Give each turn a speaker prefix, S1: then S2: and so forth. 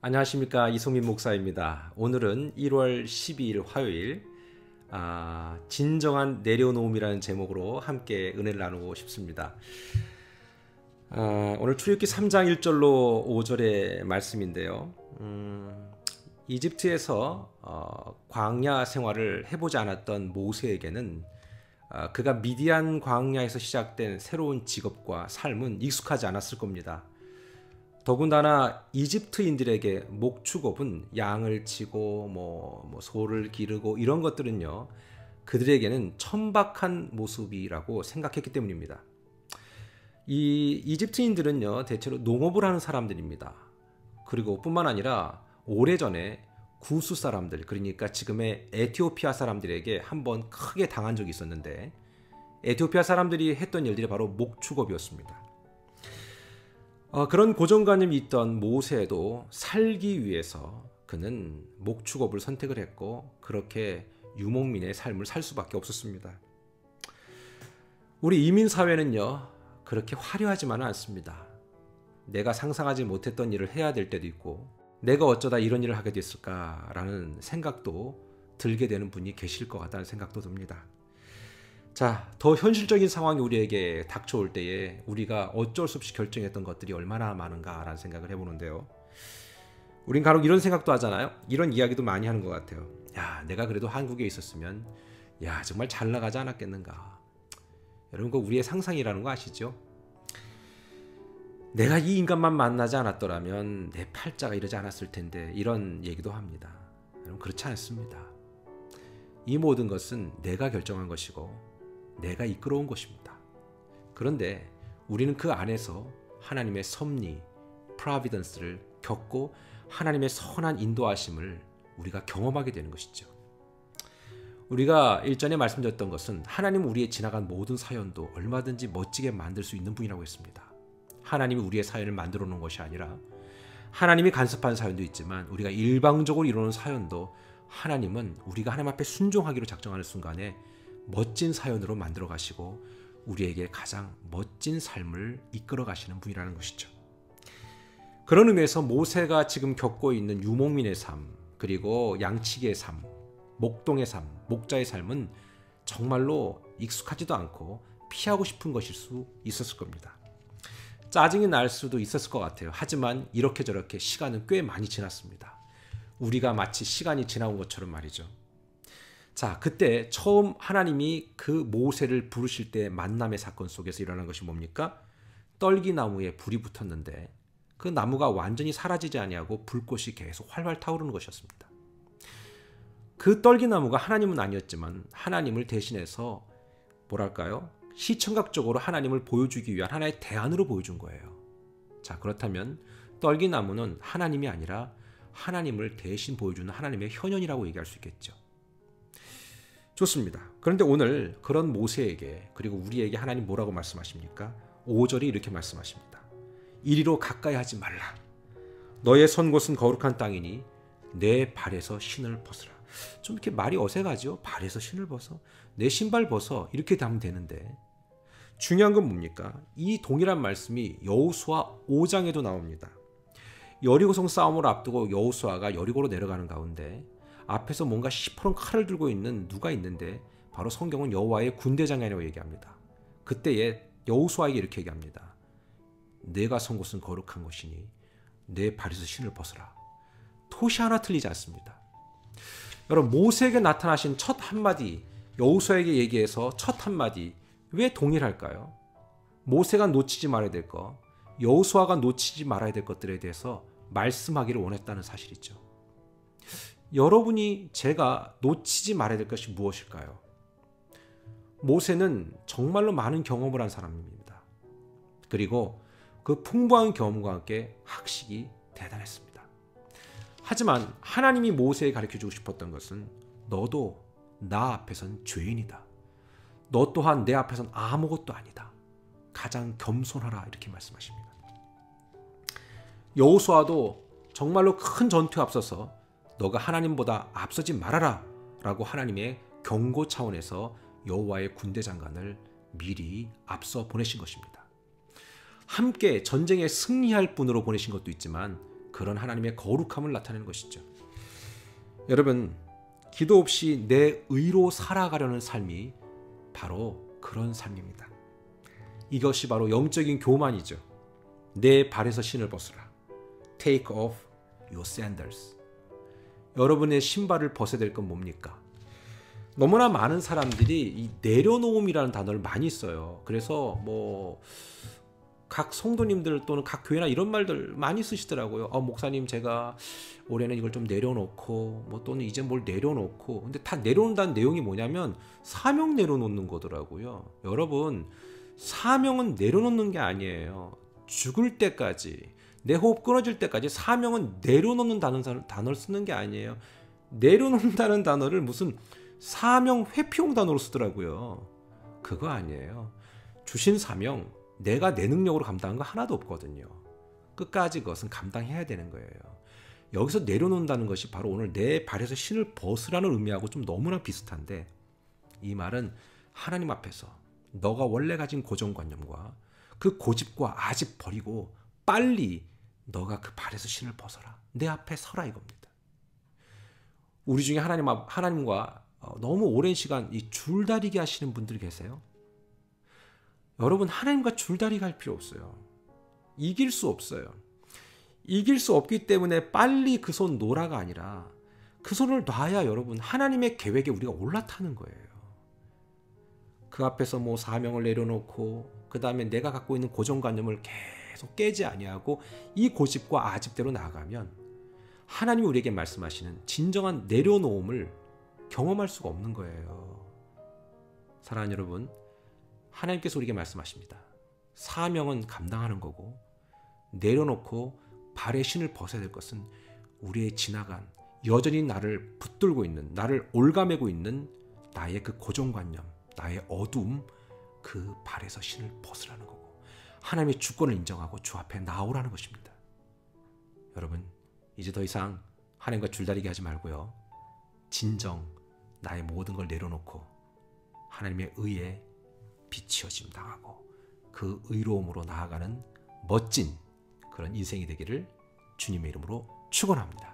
S1: 안녕하십니까, 이송민 목사입니다. 오늘은 1월 12일 화요일 진정한 내려놓음이라는 제목으로 함께 은혜를 나누고 싶습니다. 오늘 출애굽기 3장 1절로 5절의 말씀인데요. 이집트에서 광야 생활을 해보지 않았던 모세에게는 그가 미디안 광야에서 시작된 새로운 직업과 삶은 익숙하지 않았을 겁니다. 더군다나 이집트인들에게 목축업은 양을 치고 소를 기르고 이런 것들은요, 그들에게는 천박한 모습이라고 생각했기 때문입니다. 이 이집트인들은요, 대체로 농업을 하는 사람들입니다. 그리고 뿐만 아니라 오래전에 구스 사람들, 그러니까 지금의 에티오피아 사람들에게 한번 크게 당한 적이 있었는데, 에티오피아 사람들이 했던 일들이 바로 목축업이었습니다. 그런 고정관념이 있던 모세도 살기 위해서 그는 목축업을 선택을 했고, 그렇게 유목민의 삶을 살 수밖에 없었습니다. 우리 이민사회는요, 그렇게 화려하지만은 않습니다. 내가 상상하지 못했던 일을 해야 될 때도 있고, 내가 어쩌다 이런 일을 하게 됐을까라는 생각도 들게 되는 분이 계실 것 같다는 생각도 듭니다. 자, 더 현실적인 상황이 우리에게 닥쳐올 때에 우리가 어쩔 수 없이 결정했던 것들이 얼마나 많은가라는 생각을 해보는데요. 우린 간혹 이런 생각도 하잖아요. 이런 이야기도 많이 하는 것 같아요. 야, 내가 그래도 한국에 있었으면 정말 잘 나가지 않았겠는가. 여러분, 그거 우리의 상상이라는 거 아시죠? 내가 이 인간만 만나지 않았더라면 내 팔자가 이러지 않았을 텐데, 이런 얘기도 합니다. 여러분, 그렇지 않습니다. 이 모든 것은 내가 결정한 것이고 내가 이끌어온 것입니다. 그런데 우리는 그 안에서 하나님의 섭리, 프로비던스를 겪고 하나님의 선한 인도하심을 우리가 경험하게 되는 것이죠. 우리가 일전에 말씀드렸던 것은 하나님은 우리의 지나간 모든 사연도 얼마든지 멋지게 만들 수 있는 분이라고 했습니다. 하나님이 우리의 사연을 만들어 놓은 것이 아니라 하나님이 간섭한 사연도 있지만, 우리가 일방적으로 이루는 사연도 하나님은 우리가 하나님 앞에 순종하기로 작정하는 순간에 멋진 사연으로 만들어 가시고 우리에게 가장 멋진 삶을 이끌어 가시는 분이라는 것이죠. 그런 의미에서 모세가 지금 겪고 있는 유목민의 삶, 그리고 양치기의 삶, 목동의 삶, 목자의 삶은 정말로 익숙하지도 않고 피하고 싶은 것일 수 있었을 겁니다. 짜증이 날 수도 있었을 것 같아요. 하지만 이렇게 저렇게 시간은 꽤 많이 지났습니다. 우리가 마치 시간이 지나온 것처럼 말이죠. 자, 그때 처음 하나님이 그 모세를 부르실 때 만남의 사건 속에서 일어난 것이 뭡니까? 떨기나무에 불이 붙었는데 그 나무가 완전히 사라지지 아니하고 불꽃이 계속 활활 타오르는 것이었습니다. 그 떨기나무가 하나님은 아니었지만 하나님을 대신해서 시청각적으로 하나님을 보여주기 위한 하나의 대안으로 보여준 거예요. 자, 그렇다면 떨기나무는 하나님이 아니라 하나님을 대신 보여주는 하나님의 현현이라고 얘기할 수 있겠죠. 좋습니다. 그런데 오늘 그런 모세에게, 그리고 우리에게 하나님 뭐라고 말씀하십니까? 5절이 이렇게 말씀하십니다. 이리로 가까이 하지 말라. 너의 선 곳은 거룩한 땅이니 내 발에서 신을 벗으라. 좀 이렇게 말이 어색하죠? 발에서 신을 벗어? 내 신발 벗어? 이렇게 하면 되는데, 중요한 건 뭡니까? 이 동일한 말씀이 여호수아 5장에도 나옵니다. 여리고성 싸움을 앞두고 여호수아가 여리고로 내려가는 가운데 앞에서 뭔가 시퍼런 칼을 들고 있는 누가 있는데, 바로 성경은 여호와의 군대장이라고 얘기합니다. 그때에 여호수아에게 이렇게 얘기합니다. 내가 선 곳은 거룩한 곳이니 내 발에서 신을 벗으라. 토시 하나 틀리지 않습니다. 여러분, 모세에게 나타나신 첫 한마디, 여호수아에게 얘기해서 첫 한마디, 왜 동일할까요? 모세가 놓치지 말아야 될 것, 여호수아가 놓치지 말아야 될 것들에 대해서 말씀하기를 원했다는 사실이죠. 여러분이 제가 놓치지 말아야 될 것이 무엇일까요? 모세는 정말로 많은 경험을 한 사람입니다. 그리고 그 풍부한 경험과 함께 학식이 대단했습니다. 하지만 하나님이 모세에 가르쳐주고 싶었던 것은, 너도 나 앞에선 죄인이다. 너 또한 내 앞에선 아무것도 아니다. 가장 겸손하라, 이렇게 말씀하십니다. 여호수아도 정말로 큰 전투에 앞서서 너가 하나님보다 앞서지 말아라 라고 하나님의 경고 차원에서 여호와의 군대 장관을 미리 앞서 보내신 것입니다. 함께 전쟁에 승리할 분으로 보내신 것도 있지만 그런 하나님의 거룩함을 나타내는 것이죠. 여러분, 기도 없이 내 의로 살아가려는 삶이 바로 그런 삶입니다. 이것이 바로 영적인 교만이죠. 내 발에서 신을 벗으라. Take off your sandals. 여러분의 신발을 벗어야 될 건 뭡니까? 너무나 많은 사람들이 이 내려놓음이라는 단어를 많이 써요. 그래서 각 성도님들 또는 각 교회나 이런 말들 많이 쓰시더라고요. 목사님, 제가 올해는 이걸 좀 내려놓고 또는 이제 뭘 내려놓고. 근데 다 내려놓는다는 내용이 뭐냐면 사명 내려놓는 거더라고요. 여러분, 사명은 내려놓는 게 아니에요. 죽을 때까지, 내 호흡 끊어질 때까지 사명은 내려놓는 단어를 쓰는 게 아니에요. 내려놓는다는 단어를 무슨 사명 회피용 단어로 쓰더라고요. 그거 아니에요. 주신 사명, 내가 내 능력으로 감당한 거 하나도 없거든요. 끝까지 그것은 감당해야 되는 거예요. 여기서 내려놓는다는 것이 바로 오늘 내 발에서 신을 벗으라는 의미하고 좀 너무나 비슷한데, 이 말은 하나님 앞에서 너가 원래 가진 고정관념과 그 고집과 아집 버리고 빨리 너가 그 발에서 신을 벗어라. 내 앞에 서라 이겁니다. 우리 중에 하나님과 너무 오랜 시간 이 줄다리기 하시는 분들이 계세요. 여러분, 하나님과 줄다리기 할 필요 없어요. 이길 수 없어요. 이길 수 없기 때문에 빨리 그 손 놓으라가 아니라 그 손을 놔야 여러분 하나님의 계획에 우리가 올라타는 거예요. 그 앞에서 사명을 내려놓고 그 다음에 내가 갖고 있는 고정관념을 계속 깨지 아니하고 이 고집과 아집대로 나아가면 하나님이 우리에게 말씀하시는 진정한 내려놓음을 경험할 수가 없는 거예요. 사랑하는 여러분, 하나님께서 우리에게 말씀하십니다. 사명은 감당하는 거고 내려놓고 발에 신을 벗어야 될 것은 우리의 지나간, 여전히 나를 붙들고 있는, 나를 올가매고 있는 나의 그 고정관념, 나의 어두움, 그 발에서 신을 벗으라는 거고 하나님의 주권을 인정하고 주 앞에 나오라는 것입니다. 여러분, 이제 더 이상 하나님과 줄다리기 하지 말고요. 진정 나의 모든 걸 내려놓고 하나님의 의에 비치어짐 당하고 그 의로움으로 나아가는 멋진 그런 인생이 되기를 주님의 이름으로 축원합니다.